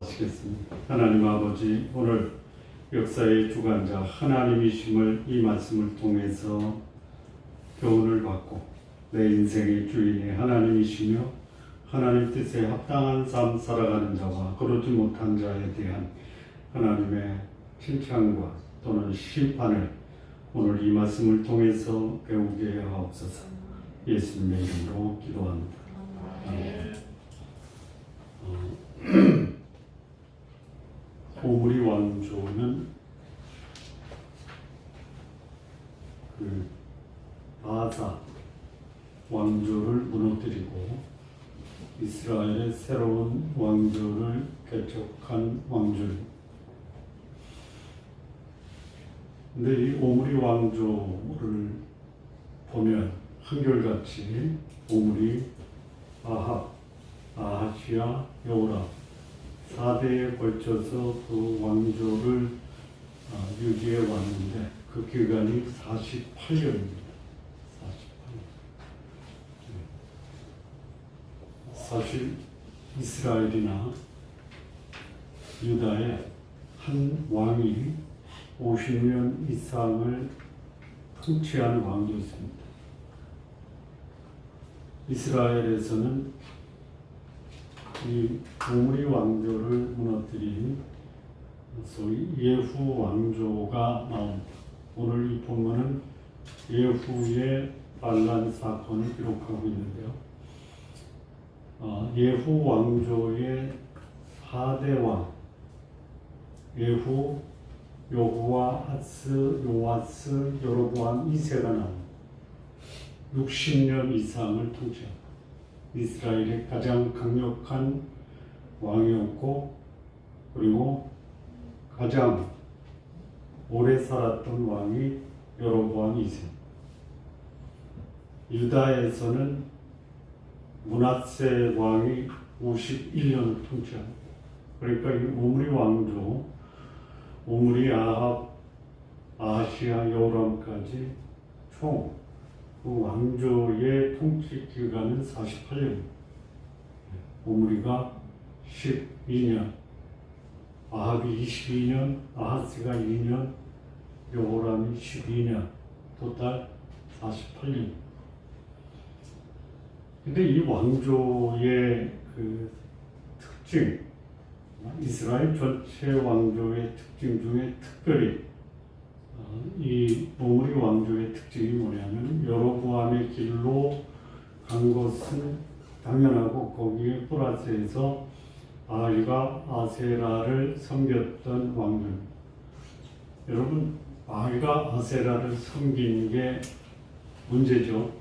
하시겠습니다. 하나님 아버지, 오늘 역사의 주관자 하나님이심을 이 말씀을 통해서 교훈을 받고 내 인생의 주인이 하나님이시며 하나님 뜻에 합당한 삶 살아가는 자와 그러지 못한 자에 대한 하나님의 칭찬과 또는 심판을 오늘 이 말씀을 통해서 배우게 하옵소서. 예수님의 이름으로 기도합니다. 아멘. 오므리 왕조는 바사 왕조를 무너뜨리고 이스라엘의 새로운 왕조를 개척한 왕조입니다. 근데 이 오므리 왕조를 보면 한결같이 오므리, 아합, 아하시아, 여호람 4대에 걸쳐서 그 왕조를 유지해 왔는데 그 기간이 48년입니다. 48년. 사실 이스라엘이나 유다의 한 왕이 50년 이상을 통치한 왕조였습니다. 이스라엘에서는 이 오므리 왕조를 무너뜨린 소위 예후 왕조가 나옵니다. 오늘 이 본문은 예후의 반란 사건을 기록하고 있는데요. 예후 왕조의 4대 왕 예후, 여호와하스, 요아스, 여로보암 2세가 나옵니다. 60년 이상을 통치합니다. 이스라엘의 가장 강력한 왕이었고 그리고 가장 오래 살았던 왕이 여로보암 2세. 유다에서는 므낫세 왕이 51년을 통치합니다. 그러니까 이 오므리 왕조, 오므리, 아합, 아하시아, 여호람까지 총 그 왕조의 통치 기간은 48년. 오므리가 12년, 아합이 22년, 아하스가 2년, 여호람이 12년, 토탈 48년. 근데 이 왕조의 그 특징, 이스라엘 전체 왕조의 특징 중에 특별히 이 오므리 왕조의 특징이 뭐냐면 여로보암의 길로 간 것은 당연하고 거기에 플러스해서 바알과 아세라를 섬겼던 왕조입니다. 여러분, 바알과 아세라를 섬긴 게 문제죠.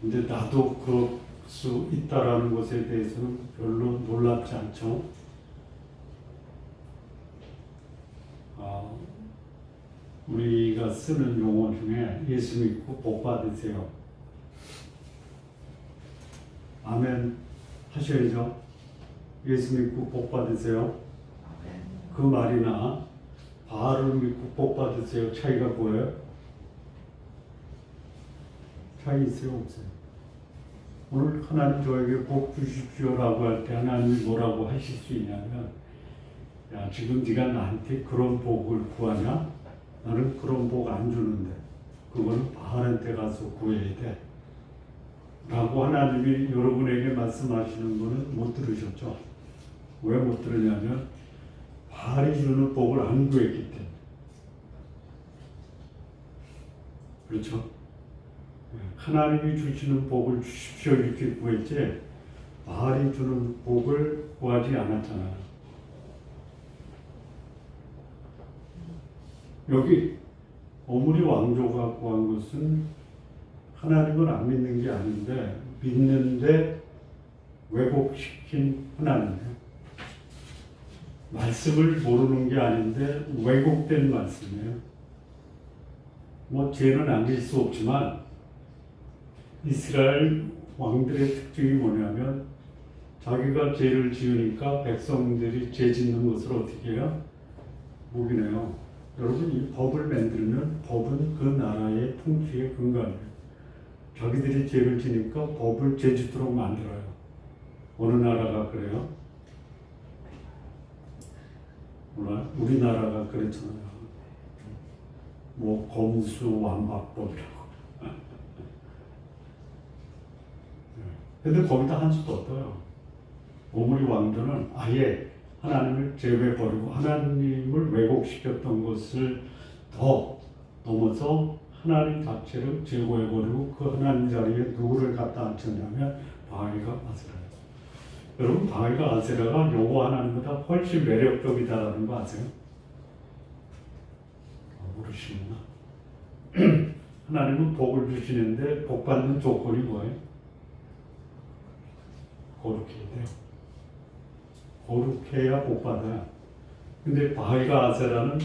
근데 나도 그럴 수 있다라는 것에 대해서는 별로 놀랍지 않죠. 우리가 쓰는 용어 중에 예수 믿고 복 받으세요. 아멘 하셔야죠. 예수 믿고 복 받으세요. 그 말이나 바알을 믿고 복 받으세요. 차이가 뭐예요? 차이 있어요? 없어요? 오늘 하나님 저에게 복 주십시오라고 할 때 하나님이 뭐라고 하실 수 있냐면, 야, 지금 네가 나한테 그런 복을 구하냐? 나는 그런 복 안 주는데 그거는 바알한테 가서 구해야 돼 라고 하나님이 여러분에게 말씀하시는 거는 못 들으셨죠? 왜 못 들으냐면 바알이 주는 복을 안 구했기 때문에. 그렇죠? 하나님이 주시는 복을 주십시오 이렇게 구했지 바알이 주는 복을 구하지 않았잖아요. 여기 오므리 왕조가 구한 것은 하나님을 안 믿는 게 아닌데 믿는데 왜곡시킨 하나님이에요. 말씀을 모르는 게 아닌데 왜곡된 말씀이에요. 뭐 죄는 안질 수 없지만 이스라엘 왕들의 특징이 뭐냐면 자기가 죄를 지으니까 백성들이 죄 짓는 것을 어떻게 해요? 묵인해요. 여러분, 이 법을 만들면 법은 그 나라의 통치의 근간이에요. 자기들이 죄를 지니까 법을 죄짓도록 만들어요. 어느 나라가 그래요? 우리나라가 그랬잖아요. 뭐 검수 완박법이라고. 근데 거기다 한 수도 없어요. 오므리 왕조는 아예 하나님을 제외버리고 하나님을 왜곡시켰던 것을 더 넘어서 하나님 자체를 제거해버리고 그 하나님 자리에 누구를 갖다 앉혔냐면 바알과 아세라예요. 여러분, 바알과 아세라가 여호와 하나님보다 훨씬 매력적이다라는 거 아세요? 모르시구나. 하나님은 복을 주시는데 복 받는 조건이 뭐예요? 거룩해야 돼요. 거룩해야 복 받아요. 근데 바알과 아세라는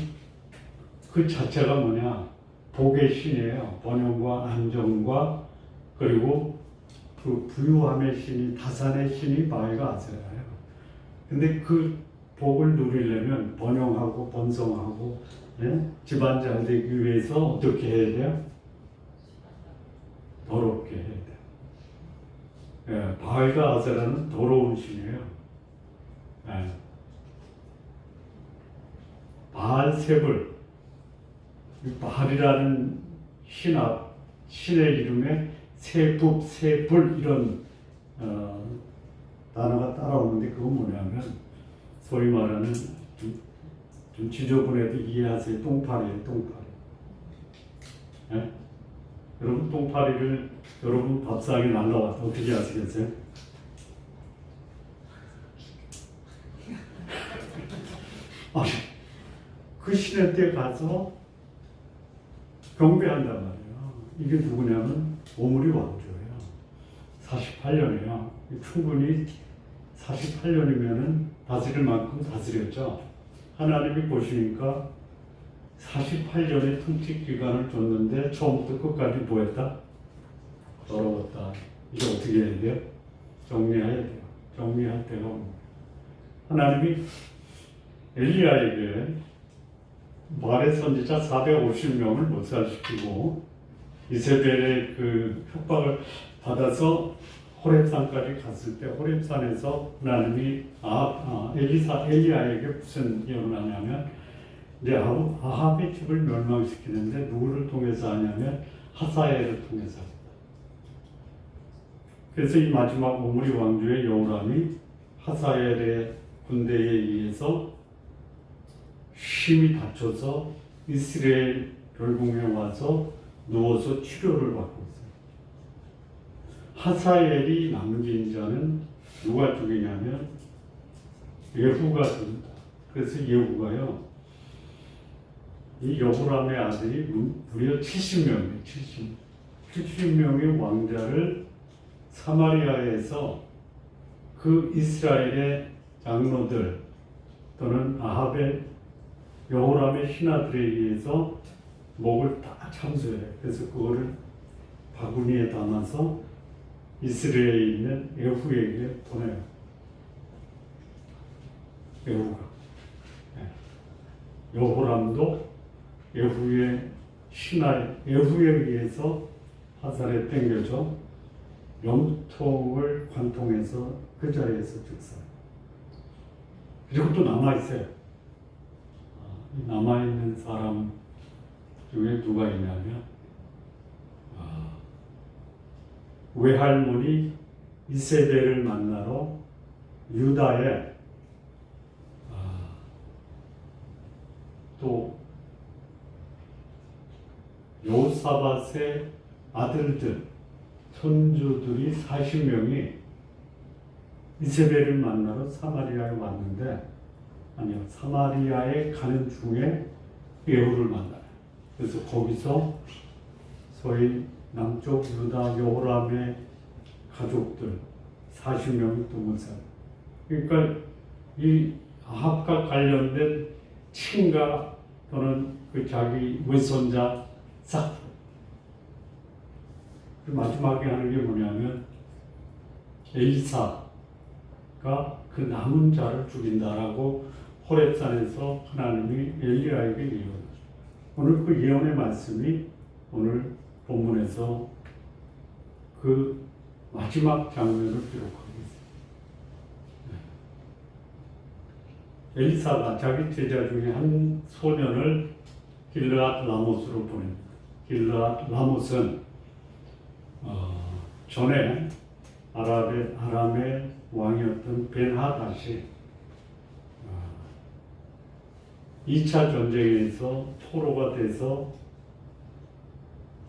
그 자체가 뭐냐? 복의 신이에요. 번영과 안정과 그리고 그 부유함의 신이, 다산의 신이 바알과 아세라예요. 근데 그 복을 누리려면 번영하고 번성하고, 예? 집안 잘 되기 위해서 어떻게 해야 돼요? 더럽게 해야 돼요. 예, 바알과 아세라는 더러운 신이에요. 예. 바알세불, 바알이라는 신의 이름에 세북, 세불 이런 단어가 따라오는데 그건 뭐냐면 소위 말하는 좀 지저분해도 이해하세요. 똥파리예요, 똥파리. 예? 여러분, 똥파리를 여러분 밥상에 날라왔다 어떻게 아시겠어요? 아니, 그 신의 때 가서 경배한단 말이에요. 이게 누구냐면 오므리 왕조예요. 48년이에요. 충분히 48년이면은 다스릴 만큼 다스렸죠. 하나님이 보시니까 48년의 통치 기간을 줬는데 처음부터 끝까지 뭐 했다? 더러웠다. 이제 어떻게 해야 돼요? 정리해야 돼요. 정리할 때가 옵니다. 하나님이 엘리야에게 말의 선지자 450명을 몰살시키고 이세벨의 그 협박을 받아서 호렙산까지 갔을 때 호렙산에서 하나님이 엘리야에게 무슨 예언을 하냐면 이제 아합의 집을 멸망시키는데 누구를 통해서 하냐면 하사엘을 통해서 합니다. 그래서 이 마지막 오므리 왕조의 여호람이 하사엘의 군대에 의해서 심히 다쳐서 이스라엘 별궁에 와서 누워서 치료를 받고 있어요. 하사엘이 남긴 자는 누가 죽이냐면 예후가 죽는다. 그래서 예후가요, 이 여호람의 아들이 무려 70명이에요. 70명의 왕자를 사마리아에서 그 이스라엘의 장로들 또는 아합의 여호람의 신하들에 의해서 목을 다 참수해요. 그래서 그거를 바구니에 담아서 이스라엘에 있는 예후에게 보내요. 예후가. 여호람도 예후의 신하, 예후에 의해서 화살에 땡겨져 영통을 관통해서 그 자리에서 즉사해요. 그리고 또 남아있어요. 남아있는 사람 중에 누가 있냐면 외할머니 이세벨을 만나러 유다에 또 요사밧의 아들들 손주들이 40명이 이세벨을 만나러 사마리아에 왔는데 아니요, 사마리아에 가는 중에 예후를 만나요. 그래서 거기서 소위 남쪽 유다 여호람의 가족들 40명이 또 모여요. 그러니까 이 아합과 관련된 친가 또는 그 자기 외손자 싹. 마지막에 하는 게 뭐냐면 엘리사가 그 남은 자를 죽인다라고 호렙산에서 하나님이 엘리야에게 예언하죠. 오늘 그 예언의 말씀이 오늘 본문에서 그 마지막 장면을 기록하고 있습니다. 엘리사가 자기 제자 중에 한 소년을 길르앗 라못으로 보냅니다. 길르앗 라못은 전에 아람의 왕이었던 벤하닷이 2차 전쟁에서 포로가 돼서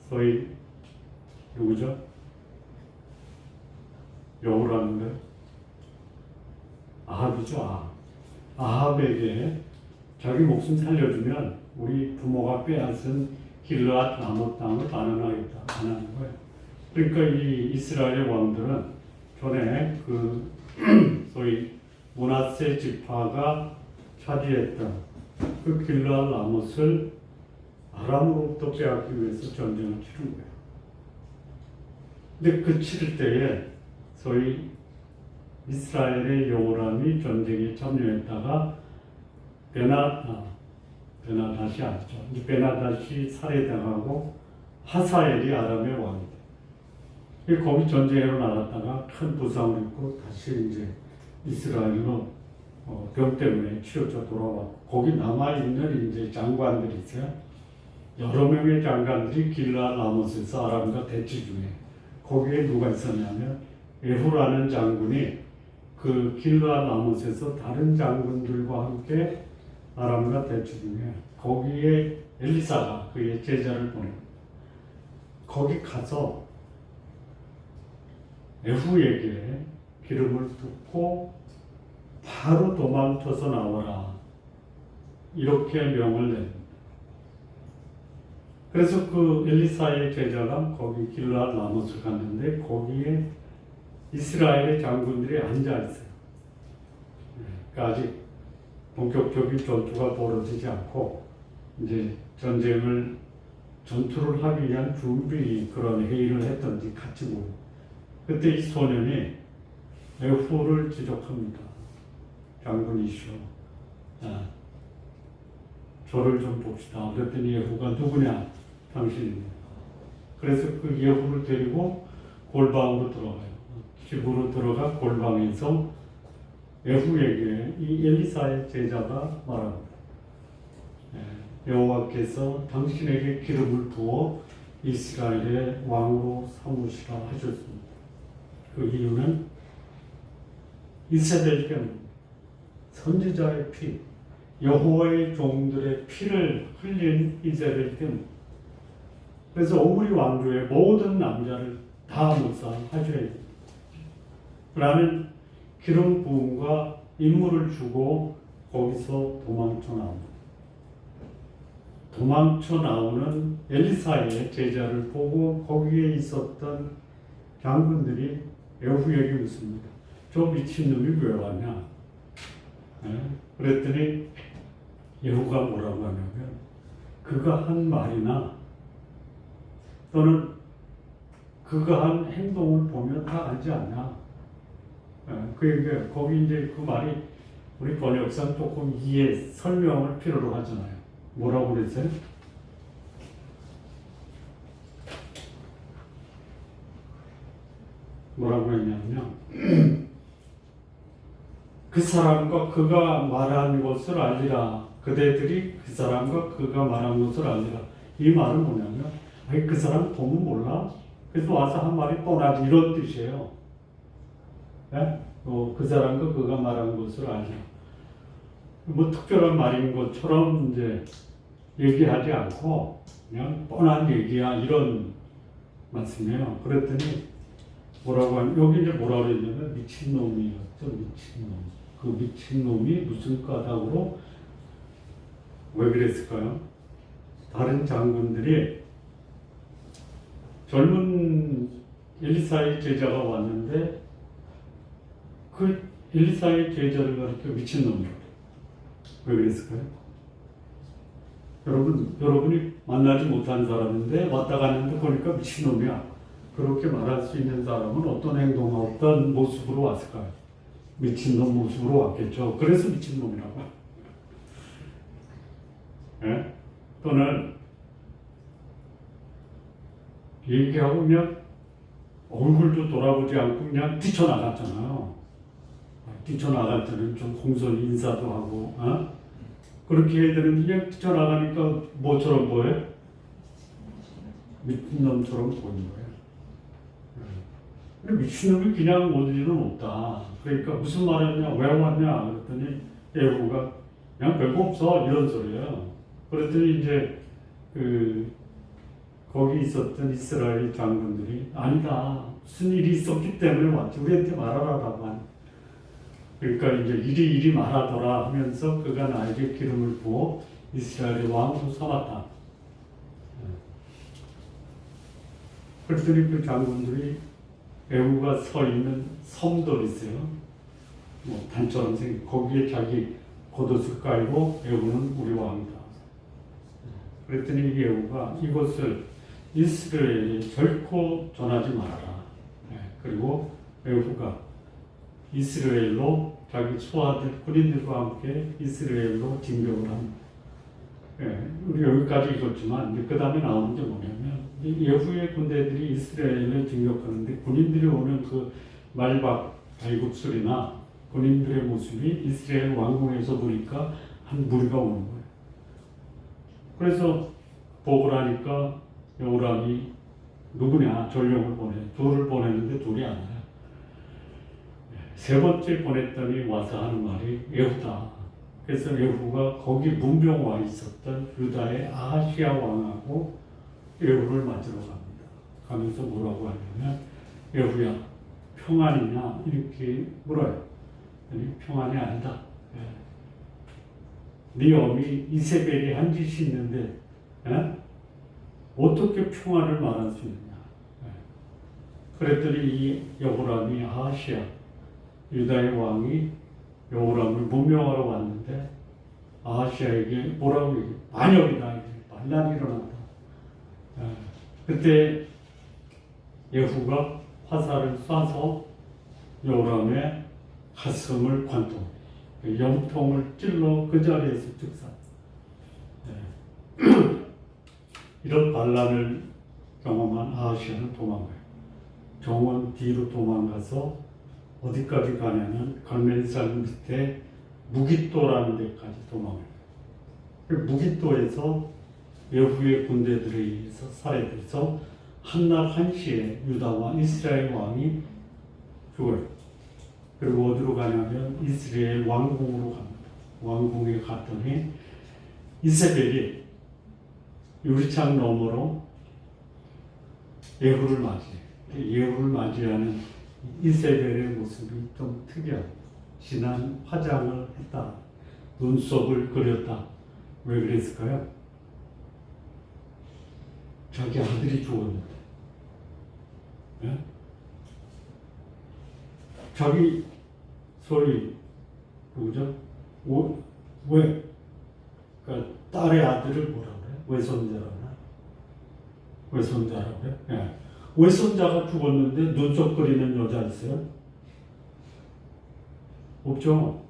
소위 누구죠? 여호라는데 아합이죠. 아합에게 자기 목숨 살려주면 우리 부모가 빼앗은 길르앗 라못 땅을 반환하겠다 안 하는 거예요. 그러니까 이 이스라엘 왕들은 전에 그 소위 므낫세 지파가 차지했던 그 길르앗 라못을 아람으로부터 빼앗기 위해서 전쟁을 치른 거예요. 근데 그 치를 때에 소위 이스라엘의 여호람이 전쟁에 참여했다가 베나닷이 아니죠. 베나닷이 살해당하고 하사엘이 아람의 왕이 돼. 거기 전쟁으로 나갔다가 큰 부상을 입고 다시 이제 이스라엘로 병 때문에 치료자 돌아왔고 거기 남아있는 이제 장관들이 있어요. 여러 명의 장관들이 길르앗 라못에서 아람과 대치 중에 거기에 누가 있었냐면 에후라는 장군이 그 길르앗 라못에서 다른 장군들과 함께 아람과 대치 중에 거기에 엘리사가 그의 제자를 보냅니다. 거기 가서 에후에게 기름을 붓고 바로 도망쳐서 나와라 이렇게 명을 냅니다. 그래서 그 엘리사의 제자가 거기 길르앗 라못을 갔는데 거기에 이스라엘의 장군들이 앉아 있어요. 그러니까 아직 본격적인 전투가 벌어지지 않고 이제 전투를 하기 위한 준비 그런 회의를 했던지 같이 모여. 그때 이 소년이 에후를 지적합니다. 장군이시오. 저를 좀 봅시다. 그랬더니 에후가 누구냐? 당신입니다. 그래서 그 에후를 데리고 골방으로 들어가요. 집으로 들어가 골방에서 에후에게 이 엘리사의 제자가 말합니다. 여호와께서 당신에게 기름을 부어 이스라엘의 왕으로 삼으시라 하셨습니다. 그 이유는 이세벨 때문에 선지자의 피, 여호와의 종들의 피를 흘린 이세벨 때문에. 그래서 오므리 왕조의 모든 남자를 다 묵상하셔야 됩니다. 라는 기름 부음과 임무를 주고 거기서 도망쳐 나오는 엘리사의 제자를 보고 거기에 있었던 장군들이 에후에게 묻습니다. 저 미친놈이 왜 왔냐? 그랬더니 에후가 뭐라고 하냐면 그가 한 말이나 또는 그가 한 행동을 보면 다 알지 않냐? 그러니까 거기 이제 그 말이 우리 번역상 조금 설명을 필요로 하잖아요. 뭐라고 그랬어요? 뭐라고 했냐면요. 그 사람과 그가 말한 것을 알리라. 그대들이 그 사람과 그가 말한 것을 알리라. 이 말은 뭐냐면 그 사람 보면 몰라? 그래서 와서 한 말이 뻔하지 이런 뜻이에요. 네? 그 사람과 그가 말한 것을 알리라. 뭐 특별한 말인 것처럼 이제 얘기하지 않고 그냥 뻔한 얘기야 이런 말씀이에요. 그랬더니 뭐라고 하면 여기 이제 뭐라고 그랬냐면 미친놈이었죠. 미친놈. 그 미친놈이 무슨 까닭으로 왜 그랬을까요? 다른 장군들이 젊은 엘리사의 제자가 왔는데 그 엘리사의 제자를 가리켜 미친놈이라고. 왜 그랬을까요? 여러분이 만나지 못한 사람인데 왔다 가는데 보니까 미친놈이야. 그렇게 말할 수 있는 사람은 어떤 행동, 어떤 모습으로 왔을까요? 미친놈 모습으로 왔겠죠. 그래서 미친놈이라고. 예? 또는 얘기하고 그냥 얼굴도 돌아보지 않고 그냥 뛰쳐나갔잖아요. 뛰쳐나갈 때는 좀 공손 인사도 하고, 그렇게 해야 되는데 그냥 뛰쳐나가니까 뭐처럼 보여? 미친놈처럼 보이는 거예요. 근데 미친놈이 그냥 올 일은 없다. 그러니까 무슨 말이냐, 왜 왔냐 그랬더니 예후가 그냥 별거 없어 이런 소리예요. 그랬더니 이제 거기 있었던 이스라엘 장군들이 아니다, 무슨 일이 있었기 때문에 왔지, 우리한테 말하라라고 하는. 그러니까 이제 이리 말하더라 하면서 그가 나에게 기름을 부어 이스라엘의 왕으로 삼았다. 그랬더니 그 장군들이 예후가 서 있는 섬돌이 있어요. 뭐 단처럼 생긴, 거기에 자기 겉옷을 깔고 예후는 우리 왕이다. 그랬더니 예후가 이것을 이스라엘에 결코 전하지 말아라. 그리고 예후가 이스라엘로 자기 소아들 군인들과 함께 이스라엘로 진격을 합니다. 우리 여기까지 읽었지만 그 다음에 나오는 게 뭐냐면 예후의 군대들이 이스라엘에 진격하는데 군인들이 오는 그 말박 발굽소리나 군인들의 모습이 이스라엘 왕궁에서 보니까 한 무리가 오는 거예요. 그래서 보고를 하니까 여호람이 누구냐 전령을 둘을 보냈는데 둘이 아니라 세 번째 보냈더니 와서 하는 말이 예후다. 그래서 예후가 거기 문병 와 있었던 유다의 아하시아 왕하고 예후를 맞으러 갑니다. 가면서 뭐라고 하냐면 예후야 평안이냐 이렇게 물어요. 평안이 아니다. 네 어미 이세벨이 한 짓이 있는데 어떻게 평안을 말할 수 있느냐. 그랬더니 이 여호람이 아하시아 유다의 왕이 여호람을 문명하러 왔는데 아하시아에게 뭐라고 얘기해? 반역이다. 반란이 일어났다. 그때 예후가 화살을 쏴서 여호람의 가슴을 관통, 염통을 찔러 그 자리에서 즉사. 이런 반란을 경험한 아하시아는 도망가요. 정원 뒤로 도망가서 어디까지 가냐면 갈멜산 밑에 무깃도라는 데까지 도망가요. 무깃도에서 예후의 군대들에 의해서 살해돼서 한날 한시에 유다와 이스라엘 왕이 죽어요. 그리고 어디로 가냐면 이스라엘 왕궁으로 갑니다. 왕궁에 갔더니 이세벨이 유리창 너머로 예후를 맞이해요. 예후를 맞이하는 이세벨의 모습이 좀 특이하고 진한 화장을 했다. 눈썹을 그렸다. 왜 그랬을까요? 자기 아들이 죽었는데. 자기 소리 누구죠? 왜? 그러니까 딸의 아들을 뭐라고 그래요? 외손자라나? 외손자라고 해요? 외손자가 죽었는데 눈썹 그리는 여자 있어요? 없죠?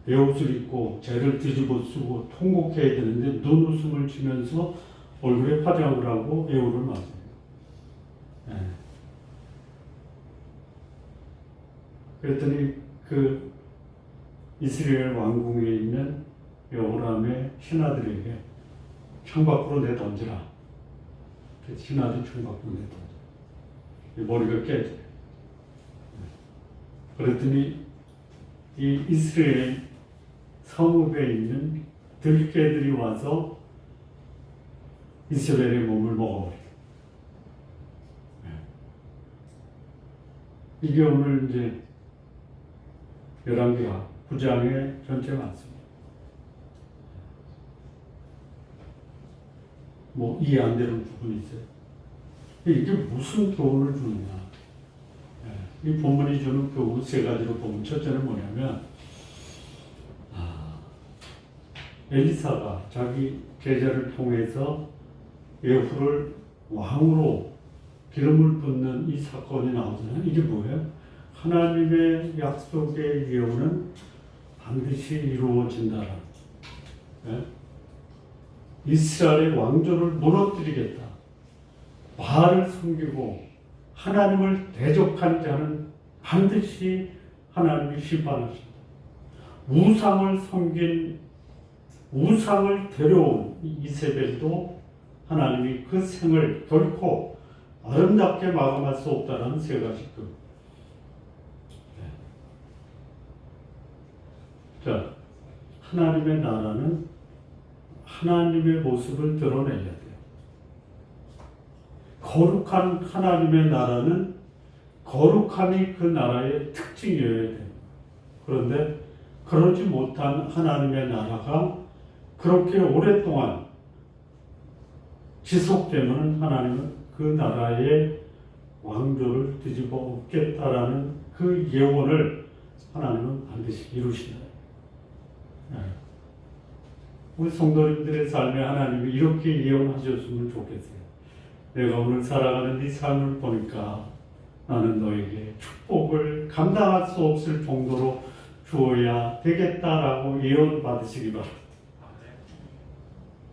내 옷을 입고 죄를 뒤집어 쓰고 통곡해야 되는데 눈웃음을 치면서 얼굴에 화장을 하고 예후를 맞아요. 그랬더니 그 이스라엘 왕궁에 있는 여호람의 신하들에게 창밖으로 내던지라. 신하들이 창밖으로 내던져. 머리가 깨져요. 그랬더니 이 이스라엘 성읍에 있는 들깨들이 와서 이스라엘의 몸을 먹어버려요. 이게 오늘 이제 열왕기하 9장에 전체 많습니다. 뭐 이해 안 되는 부분이 있어요. 이게 무슨 교훈을 주느냐. 이 본문이 주는 교훈 세 가지로 보면 첫째는 뭐냐면 엘리사가 자기 제자를 통해서 예후를 왕으로 기름을 붓는 이 사건이 나오잖아요. 이게 뭐예요? 하나님의 약속의 예언은 반드시 이루어진다라는. 이스라엘의 왕조를 무너뜨리겠다. 바알을 섬기고 하나님을 대적한 자는 반드시 하나님이 심판하신다. 우상을 섬긴 우상을 데려온 이세벨도 하나님이 그 생을 결코 아름답게 마감할 수 없다는 세 가지 것. 자, 하나님의 나라는 하나님의 모습을 드러내야 돼요. 거룩한 하나님의 나라는 거룩함이 그 나라의 특징이어야 돼요. 그런데 그러지 못한 하나님의 나라가 그렇게 오랫동안 지속되면 하나님은 그 나라의 왕조를 뒤집어 엎겠다라는 그 예언을 하나님은 반드시 이루신다. 우리 성도님들의 삶에 하나님이 이렇게 예언하셨으면 좋겠어요. 내가 오늘 살아가는 네 삶을 보니까 나는 너에게 축복을 감당할 수 없을 정도로 주어야 되겠다라고 예언 받으시기 바랍니다.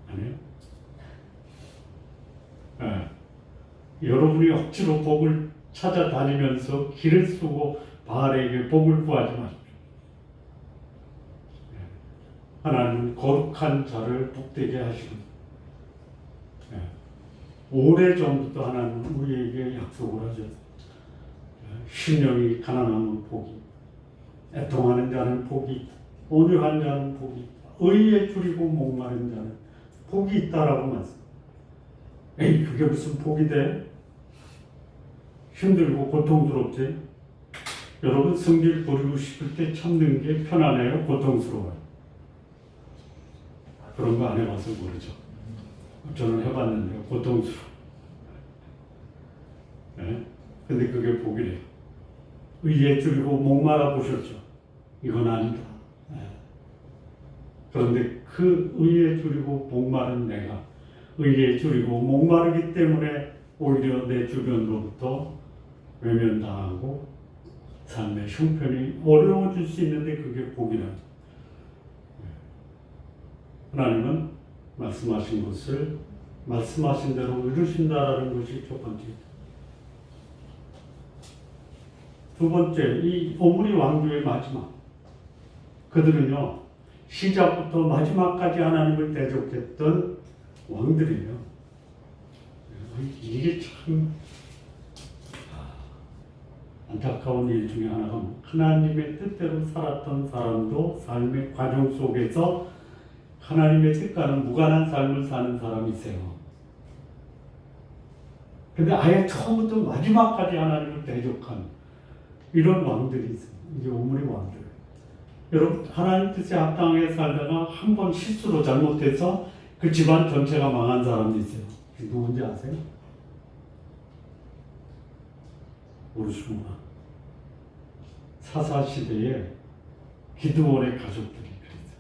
아니요? 여러분이 억지로 복을 찾아다니면서 길을 쓰고 바알에게 복을 구하지 마십시오. 하나님은 거룩한 자를 복되게 하시고 오래전부터 하나님은 우리에게 약속을 하셨어요. 심령이 가난하면 복이, 애통하는 자는 복이, 온유한 자는 복이, 의에 줄이고 목마른 자는 복이 있다라고 말씀. 에이, 그게 무슨 복이 돼? 힘들고 고통스럽지? 여러분, 성질 부리고 싶을 때 참는 게 편안해요? 고통스러워요? 그런 거 안 해봐서 모르죠. 저는 해봤는데 고통스러워. 네? 근데 그게 복이래요. 의에 줄이고 목마라 보셨죠? 이건 아니다. 네. 그런데 그 의에 줄이고 목마른 내가 의에 줄이고 목마르기 때문에 오히려 내 주변으로부터 외면당하고 삶의 형편이 어려워질 수 있는데 그게 복이라는. 하나님은 말씀하신 것을 말씀하신 대로 이루신다라는 것이 첫 번째. 두 번째, 이 오므리 왕조의 마지막. 그들은요, 시작부터 마지막까지 하나님을 대적했던 왕들이에요. 이게 참 안타까운 일 중에 하나가 하나님의 뜻대로 살았던 사람도 삶의 과정 속에서 하나님의 뜻과는 무관한 삶을 사는 사람이 있어요. 근데 아예 처음부터 마지막까지 하나님을 대적한 이런 왕들이 있어요. 이게 오므리 왕들. 여러분, 하나님 뜻에 합당하게 살다가 한 번 실수로 잘못해서 그 집안 전체가 망한 사람이 있어요. 누군지 아세요? 모르시구나. 사사시대에 기드온의 가족들이 그랬어요.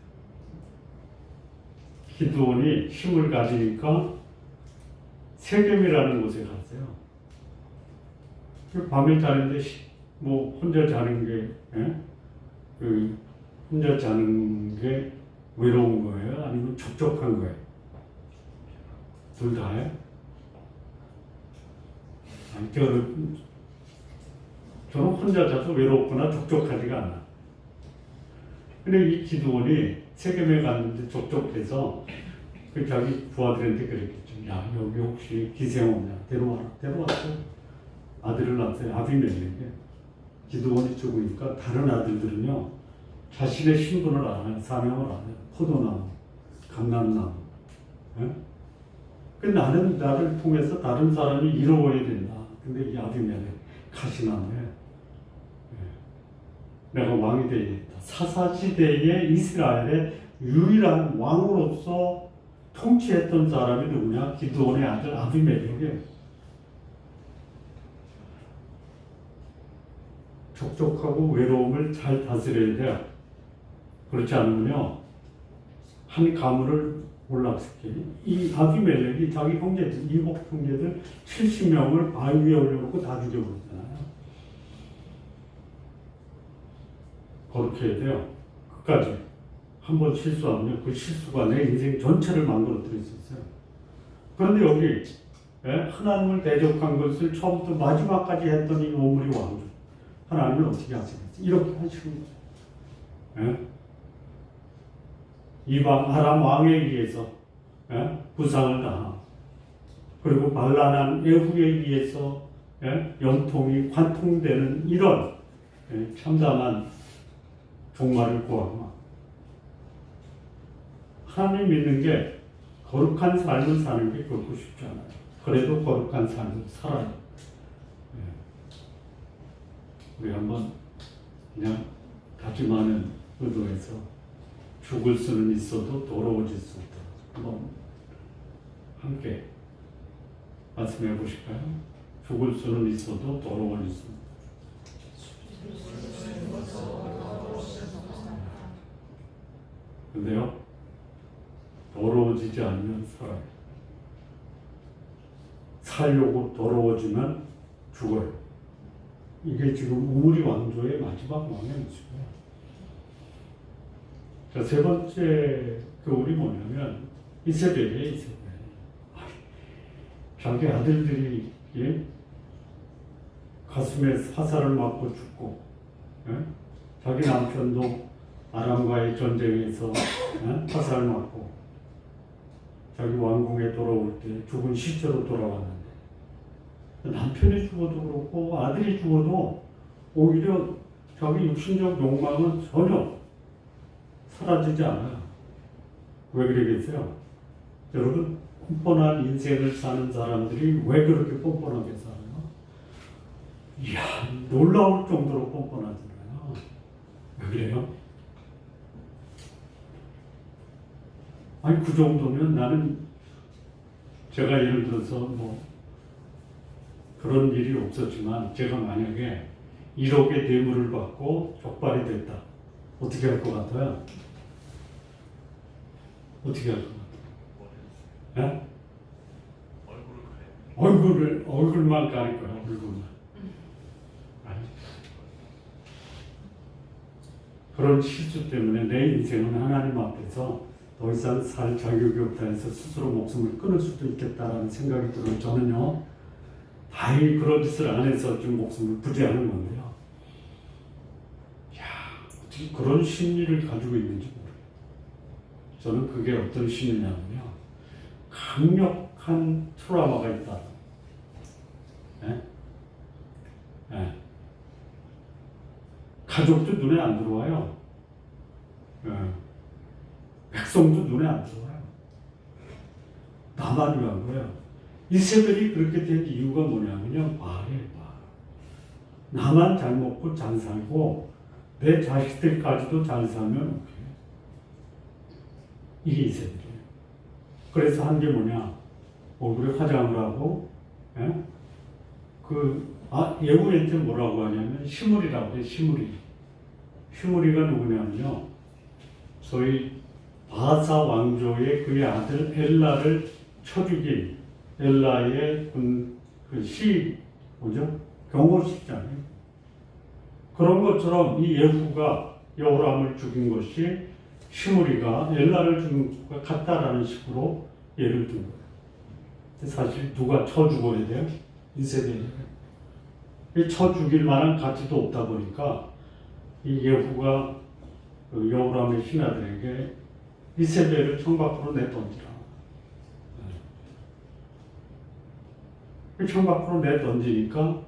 기드온이 힘을 가지니까 세겜이라는 곳에 갔어요. 밤에 자는데 뭐 혼자 자는 게 혼자 자는 게 외로운 거예요? 아니면 촉촉한 거예요? 둘 다예요? 아니, 저는 혼자 자서 외롭거나 촉촉하지가 않아. 근데 이 기드온이 세겜에 갔는데 촉촉해서 그 자기 부하들한테 그랬겠죠. 야, 여기 혹시 기생 없냐? 데려와라. 데려왔어. 아들을 낳았어요. 아비멜렉에게. 기드온이 죽으니까 다른 아들들은요, 자신의 신분을 알아요. 사명을 알아요. 포도나무, 감람나무. 그 나는 나를 통해서 다른 사람이 이루어야 된다. 근데 이 아비멜렉 가시나무에 내가 왕이 되겠다. 사사시대에 이스라엘의 유일한 왕으로서 통치했던 사람이 누구냐? 기드온의 아들 아비멜렉이에요. 촉촉하고 외로움을 잘 다스려야 돼요. 그렇지 않으면요, 한 가문을 몰락시키니 이 아비멜렉이 자기 형제들, 이복 형제들 70명을 바위 위에 올려놓고 다 죽여버렸잖아요. 그렇게 해야 돼요. 끝까지. 한 번 실수하면 그 실수가 내 인생 전체를 망가뜨릴 수 있어요. 그런데 여기 하나님을 대적한 것을 처음부터 마지막까지 했던 이 오므리 왕조. 하나님은 어떻게 하시겠어요? 이렇게 하시는 거예요. 예? 이방 아람 왕에 의해서 예? 부상을 당하고 그리고 반란한 애후에 의해서 예? 영통이 관통되는 이런 예? 참담한 종말을 구하고 하나님 믿는 게 거룩한 삶을 사는 게 그렇고 쉽지 않아요. 그래도 거룩한 삶을 살아요. 예. 우리 한번 그냥 다짐하는 의도에서 죽을 수는 있어도 더러워질 수 없다. 한번 함께 말씀해 보실까요? 죽을 수는 있어도 더러워질 수 없다. 근데요, 더러워지지 않으면 살아요. 살려고 더러워지면 죽어요. 이게 지금 우리 왕조의 마지막 왕의 모습이에요. 자, 세 번째 교훈이 뭐냐면 이세벨이에요. 이세벨. 자기 아들들이 예? 가슴에 화살을 맞고 죽고 예? 자기 남편도 아람과의 전쟁에서 예? 화살을 맞고 자기 왕궁에 돌아올 때 죽은 시체로 돌아왔는데 남편이 죽어도 그렇고 아들이 죽어도 오히려 자기 육신적 욕망은 전혀 사라지지 않아요. 왜 그러겠어요? 여러분, 뻔뻔한 인생을 사는 사람들이 왜 그렇게 뻔뻔하게 살아요? 이야, 놀라울 정도로 뻔뻔하잖아요. 왜 그래요? 아니, 그 정도면 나는 제가 예를 들어서 뭐 그런 일이 없었지만 제가 만약에 1억의 뇌물을 받고 족발이 됐다. 어떻게 할 것 같아요? 어떻게 할 것 같아요? 예? 얼굴만 가릴 거야, 얼굴만. 아니. 그런 실수 때문에 내 인생은 하나님 앞에서 더 이상 살 자격이 없다 해서 스스로 목숨을 끊을 수도 있겠다라는 생각이 들어요. 저는요, 다행히 그런 짓을 안 해서 지금 목숨을 부지하는 건데요. 야, 어떻게 그런 심리를 가지고 있는지 모르겠어요. 저는 그게 어떤 심리냐면요, 강력한 트라우마가 있다. 예? 예. 가족도 눈에 안 들어와요. 예. 백성도 눈에 안 들어와요. 나만 위한 거예요. 이세벨이 그렇게 된 이유가 뭐냐면요, 말이에요. 나만 잘 먹고 잘 살고 내 자식들까지도 잘 살면 오케이. 이게 이세벨이에요. 그래서 한 게 뭐냐, 얼굴에 화장을 하고, 예? 예후한테 뭐라고 하냐면 시므리라고 해요. 시므리가 누구냐면요, 저희 바사 왕조의 그의 아들 엘라를 쳐 죽인 엘라의 뭐죠? 경호시잖아요. 그런 것처럼 이 예후가 여호람을 죽인 것이 시므리가 엘라를 죽인 것과 같다라는 식으로 예를 든 거예요. 사실 누가 쳐 죽어야 돼요? 이세벨이. 쳐 죽일 만한 가치도 없다 보니까 이 예후가 여호람의 신하들에게 이세벨을 청 밖으로 내던지라. 청 밖으로 내던지니까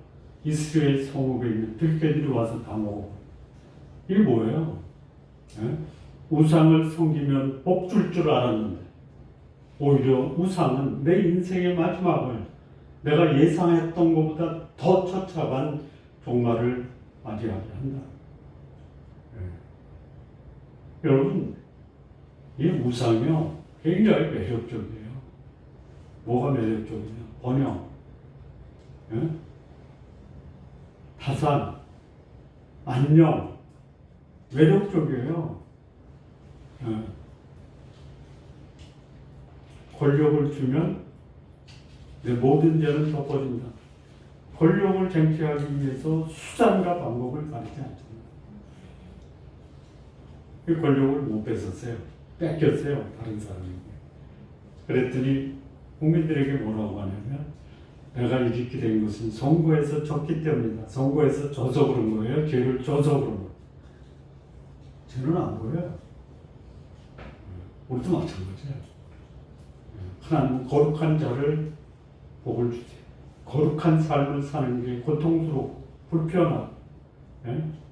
이스라엘 성읍에 있는 들깨들이 와서 다 먹어. 이게 뭐예요? 예? 우상을 섬기면 복 줄 줄 알았는데 오히려 우상은 내 인생의 마지막을 내가 예상했던 것보다 더 처참한 종말을 맞이하게 한다. 예. 여러분, 이 우상이요, 굉장히 매력적이에요. 뭐가 매력적이냐? 번영, 예? 타산, 안녕, 매력적이에요. 예. 권력을 주면 내 모든 죄는 덮어진다. 권력을 쟁취하기 위해서 수단과 방법을 가리지 않잖아요. 그 권력을 못 뺏었어요. 뺏겼어요. 다른 사람에게. 그랬더니 국민들에게 뭐라고 하냐면 내가 이렇게 된 것은 선거에서 졌기 때문이다. 선거에서 져서 그런 거예요. 죄를 져서 그런 거예요. 죄는 안 보여요. 우리도 마찬가지예요. 하나님 거룩한 자를 복을 주세요. 거룩한 삶을 사는 게 고통스럽고 불편하고,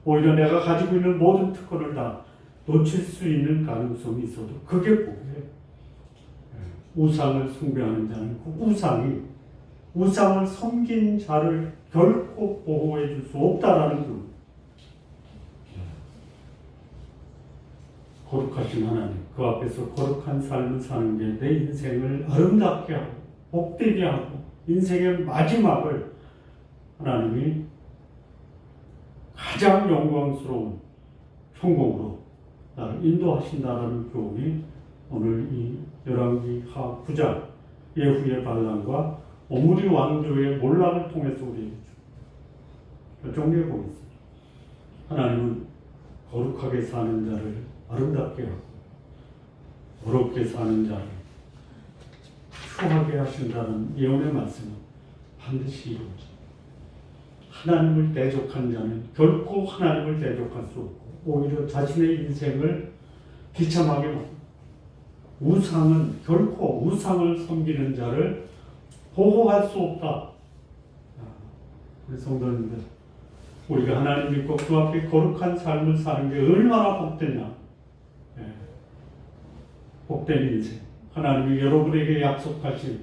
오히려 내가 가지고 있는 모든 특권을 다 놓칠 수 있는 가능성이 있어도 그게 복이에요. 우상을 숭배하는 자는 그 우상을 섬긴 자를 결코 보호해 줄 수 없다라는 거. 거룩하신 하나님, 그 앞에서 거룩한 삶을 사는 게 내 인생을 아름답게 하고 복되게 하고 인생의 마지막을 하나님이 가장 영광스러운 성공으로 나를 인도하신다라는 교훈이 오늘 이 열왕기 하 9장 예후의 반란과 오므리 왕조의 몰락을 통해서 우리에게 정리해 보겠습니다. 하나님은 거룩하게 사는 자를 아름답게 하고 어렵게 사는 자를 추하게 하신다는 예언의 말씀은 반드시 이루어집니다. 하나님을 대적한 자는 결코 하나님을 대적할 수 없고 오히려 자신의 인생을 비참하게 만듭니다. 우상은 결코 우상을 섬기는 자를 보호할 수 없다. 우리 성도님들, 우리가 하나님 믿고 그 앞에 거룩한 삶을 사는 게 얼마나 복되냐. 복된 인생, 하나님이 여러분에게 약속하신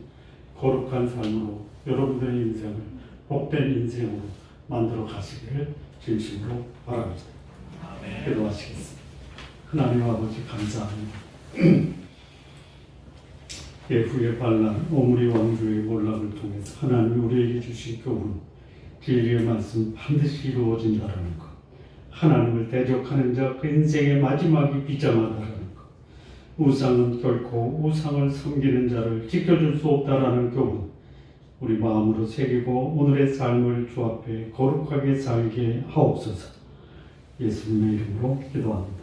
거룩한 삶으로 여러분들의 인생을 복된 인생으로 만들어 가시기를 진심으로 바랍니다. 기도하시겠습니다. 하나님 아버지 감사합니다. 예후의 반란, 오므리 왕조의 몰락을 통해서 하나님이 우리에게 주신 교훈, 진리의 말씀 반드시 이루어진다는 것, 하나님을 대적하는 자 그 인생의 마지막이 비참하다는 것, 우상은 결코 우상을 섬기는 자를 지켜줄 수 없다라는 교훈, 우리 마음으로 새기고 오늘의 삶을 주 앞에 거룩하게 살게 하옵소서. 예수님의 이름으로 기도합니다.